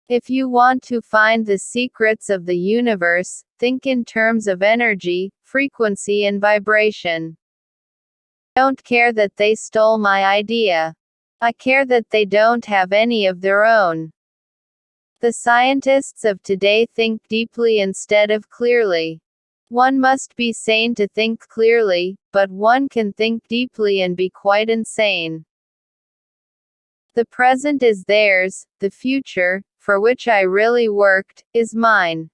If you want to find the secrets of the universe, think in terms of energy, frequency and vibration. I don't care that they stole my idea. I care that they don't have any of their own. The scientists of today think deeply instead of clearly. One must be sane to think clearly, but one can think deeply and be quite insane. The present is theirs, the future, for which I really worked, is mine.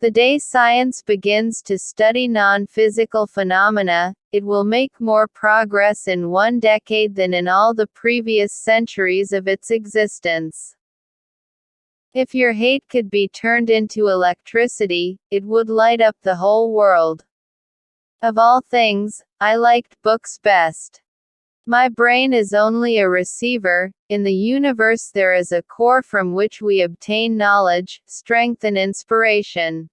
The day science begins to study non-physical phenomena, it will make more progress in 1 decade than in all the previous centuries of its existence. If your hate could be turned into electricity, it would light up the whole world. Of all things, I liked books best. My brain is only a receiver. In the universe there is a core from which we obtain knowledge, strength and inspiration.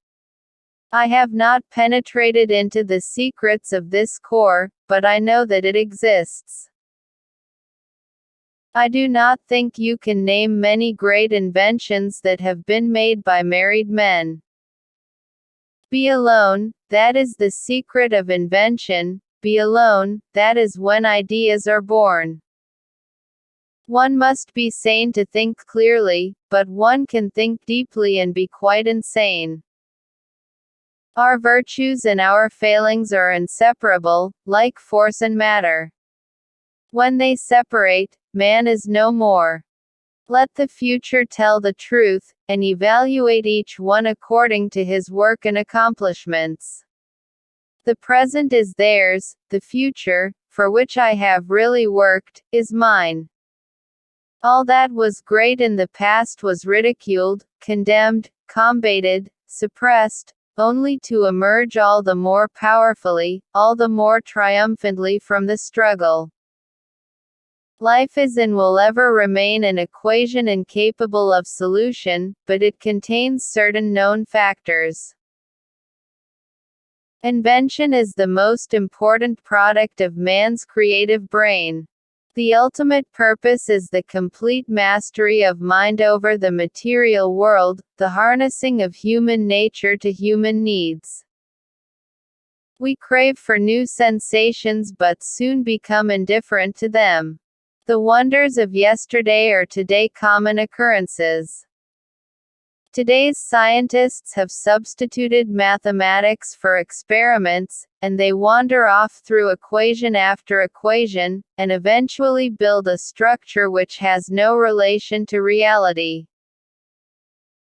I have not penetrated into the secrets of this core, but I know that it exists. I do not think you can name many great inventions that have been made by married men. Be alone, that is the secret of invention. Be alone, that is when ideas are born. One must be sane to think clearly, but one can think deeply and be quite insane. Our virtues and our failings are inseparable, like force and matter. When they separate, man is no more. Let the future tell the truth, and evaluate each one according to his work and accomplishments. The present is theirs, the future, for which I have really worked, is mine. All that was great in the past was ridiculed, condemned, combated, suppressed, only to emerge all the more powerfully, all the more triumphantly from the struggle. Life is and will ever remain an equation incapable of solution, but it contains certain known factors. Invention is the most important product of man's creative brain. The ultimate purpose is the complete mastery of mind over the material world, the harnessing of human nature to human needs. We crave for new sensations but soon become indifferent to them. The wonders of yesterday are today common occurrences. Today's scientists have substituted mathematics for experiments, and they wander off through equation after equation, and eventually build a structure which has no relation to reality.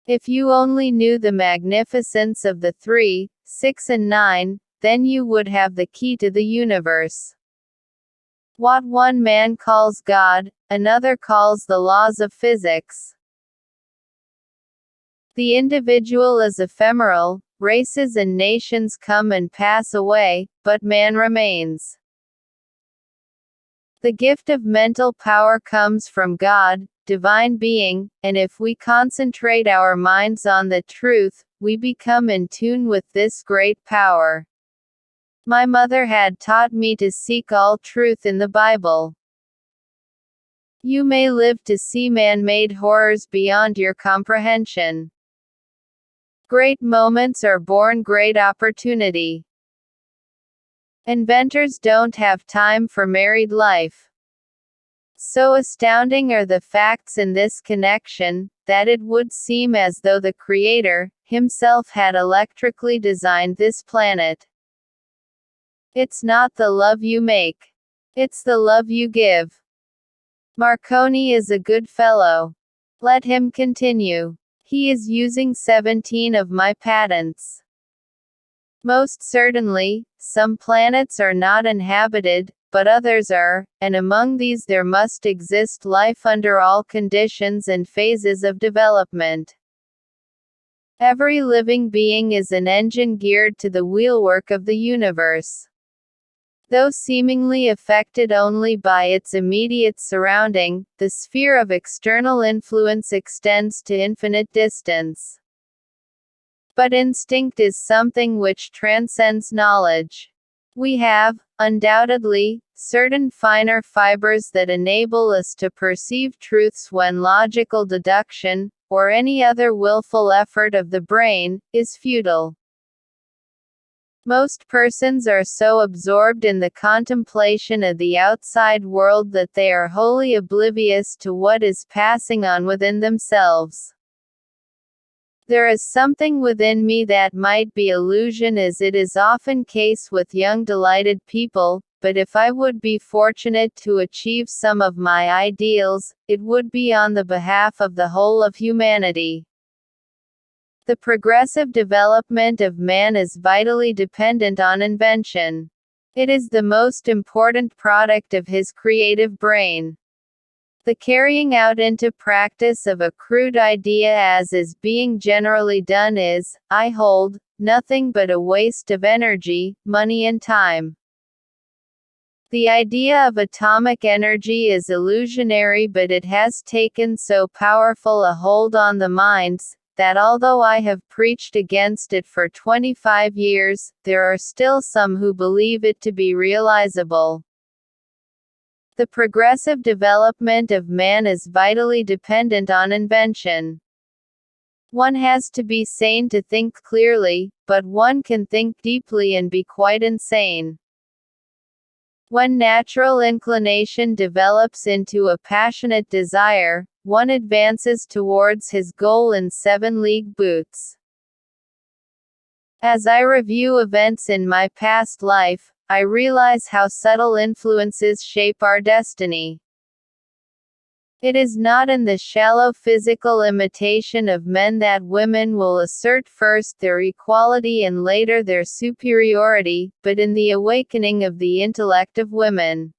If you only knew the magnificence of the 3, 6 and 9, then you would have the key to the universe. What one man calls God, another calls the laws of physics. The individual is ephemeral, races and nations come and pass away, but man remains. The gift of mental power comes from God, divine being, and if we concentrate our minds on the truth, we become in tune with this great power. My mother had taught me to seek all truth in the Bible. You may live to see man-made horrors beyond your comprehension. Great moments are born great opportunity. Inventors don't have time for married life. So astounding are the facts in this connection, that it would seem as though the Creator, himself had electrically designed this planet. It's not the love you make. It's the love you give. Marconi is a good fellow. Let him continue. He is using 17 of my patents. Most certainly, some planets are not inhabited, but others are, and among these there must exist life under all conditions and phases of development. Every living being is an engine geared to the wheelwork of the universe. Though seemingly affected only by its immediate surrounding, the sphere of external influence extends to infinite distance. But instinct is something which transcends knowledge. We have, undoubtedly, certain finer fibers that enable us to perceive truths when logical deduction, or any other willful effort of the brain, is futile. Most persons are so absorbed in the contemplation of the outside world that they are wholly oblivious to what is passing on within themselves. There is something within me that might be illusion, as it is often case with young delighted people, but if I would be fortunate to achieve some of my ideals, it would be on the behalf of the whole of humanity. The progressive development of man is vitally dependent on invention. It is the most important product of his creative brain. The carrying out into practice of a crude idea, as is being generally done, is, I hold, nothing but a waste of energy, money and time. The idea of atomic energy is illusionary, but it has taken so powerful a hold on the minds, that although I have preached against it for 25 years, there are still some who believe it to be realizable. The progressive development of man is vitally dependent on invention. One has to be sane to think clearly, but one can think deeply and be quite insane. When natural inclination develops into a passionate desire, one advances towards his goal in 7-league boots. As I review events in my past life, I realize how subtle influences shape our destiny. It is not in the shallow physical imitation of men that women will assert first their equality and later their superiority, but in the awakening of the intellect of women.